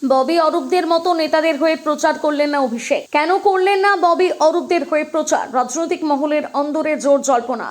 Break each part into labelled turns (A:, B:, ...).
A: ববি অরূপদের মতো নেতাদের হয়ে প্রচার করলেন না অভিষেক। কেন করলেন না ববি অরূপদের হয়ে প্রচার? রাজনৈতিক মহলের অন্দরে জোর জল্পনা।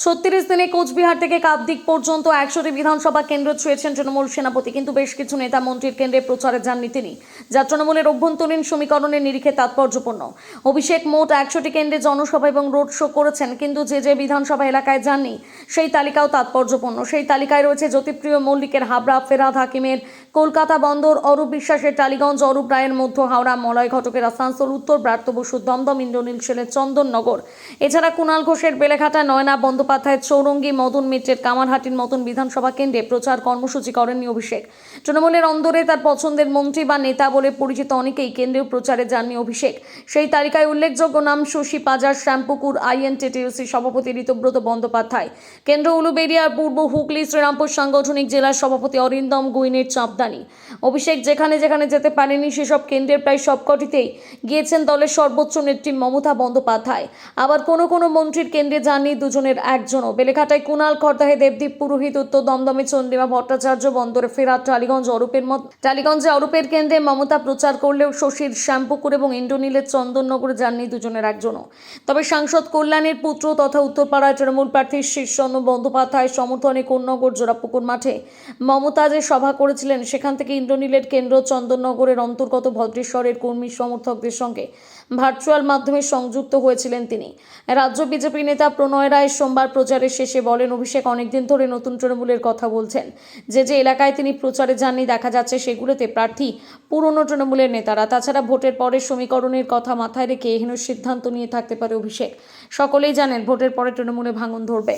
A: 36 দিনে কোচবিহার থেকে কাকদ্বীপ পর্যন্ত 100টি বিধানসভা কেন্দ্র ছুঁয়েছেন তৃণমূল সেনাপতি, কিন্তু বেশ কিছু নেতা মন্ত্রীর কেন্দ্রে প্রচারে যাননি তিনি, যা তৃণমূলের অভ্যন্তরীণ সমীকরণের নিরিখে তাৎপর্যপূর্ণ। অভিষেক মোট 100টি কেন্দ্রে জনসভা এবং রোড শো করেছেন, কিন্তু যে যে বিধানসভা এলাকায় যাননি সেই তালিকাও তাৎপর্যপূর্ণ। সেই তালিকায় রয়েছে জ্যোতিপ্রিয় মল্লিকের হাবড়া, ফেরাদ হাকিমের কলকাতা বন্দর, অরূপ বিশ্বাসের টালিগঞ্জ, অরূপ রায়ের মধ্য হাওড়া, মলয় ঘটকের আসানসোল উত্তর, ব্রাত্য বসুর দমদম, ইন্দ্রনীল সেনের চন্দননগর, এছাড়া কুণাল ঘোষের বেলেঘাটা, নয়না বন্দ্যোপাধ্যায়ের চৌরঙ্গি, মদন মিত্রের কামারহাটির মতন বিধানসভা কেন্দ্রে প্রচার কর্মসূচি করেননি অভিষেক। তৃণমূলের অন্দরে তার পছন্দের মন্ত্রী বা নেতা বলে পরিচিত অনেকেই কেন্দ্রীয় প্রচারে যাননি অভিষেক। সেই তালিকায় উল্লেখযোগ্য নাম শশী পাজার, শ্যামপুকুর INTTUC সভাপতি ঋতব্রত বন্দ্যোপাধ্যায়, কেন্দ্র উলুবেড়িয়ার পূর্ব হুগলি শ্রীরামপুর সাংগঠনিক জেলার সভাপতি অরিন্দম গুইনের চাপদানি। অভিষেক যেখানে যেখানে যেতে পারেনি সেসব কেন্দ্রের প্রায় সবকটিতেই গিয়েছেন দলের সর্বোচ্চ নেত্রী মমতা বন্দ্যোপাধ্যায়। আবার কোনো কোনো মন্ত্রীর কেন্দ্রে যাননি দুজনের একজনও। বেলেঘাটায় কুণাল, খড়দাহে দেবদীপ পুরোহিত, উত্তর দমদমে চন্দ্রিমা ভট্টাচার্য, বন্দরে ফেরাত, টালিগঞ্জে অরূপের কেন্দ্রে মমতা প্রচার করলেও শশীর শ্যামপুকুর এবং ইন্দ্রনীলের চন্দননগরে যাননি দুজনের একজনও। তবে সাংসদ কল্যাণের পুত্র তথা উত্তরপাড়ায় তৃণমূল প্রার্থী শীর্ষন্ন বন্দ্যোপাধ্যায়ের সমর্থনে কোন্নগর জোড়াপুকুর মাঠে মমতা যে সভা করেছিলেন, সেখান থেকে ইন্দ্রনীলের কেন্দ্র চন্দননগরের অন্তর্গত ভদ্রেশ্বরের কর্মী সমর্থকদের সঙ্গে ভার্চুয়াল মাধ্যমে সংযুক্ত হয়েছিলেন তিনি। রাজ্য বিজেপি নেতা প্রণয় রায় সোমবার প্রচারের শেষে বলেন, অভিষেক অনেকদিন ধরে নতুন তৃণমূলের কথা বলছেন। যে যে এলাকায় তিনি প্রচারে যাননি দেখা যাচ্ছে সেগুলোতে প্রার্থী পুরনো তৃণমূলের নেতারা। তাছাড়া ভোটের পরের সমীকরণের কথা মাথায় রেখে এহেন সিদ্ধান্ত নিয়ে থাকতে পারে অভিষেক। সকলেই জানেন ভোটের পরে তৃণমূলে ভাঙন ধরবে।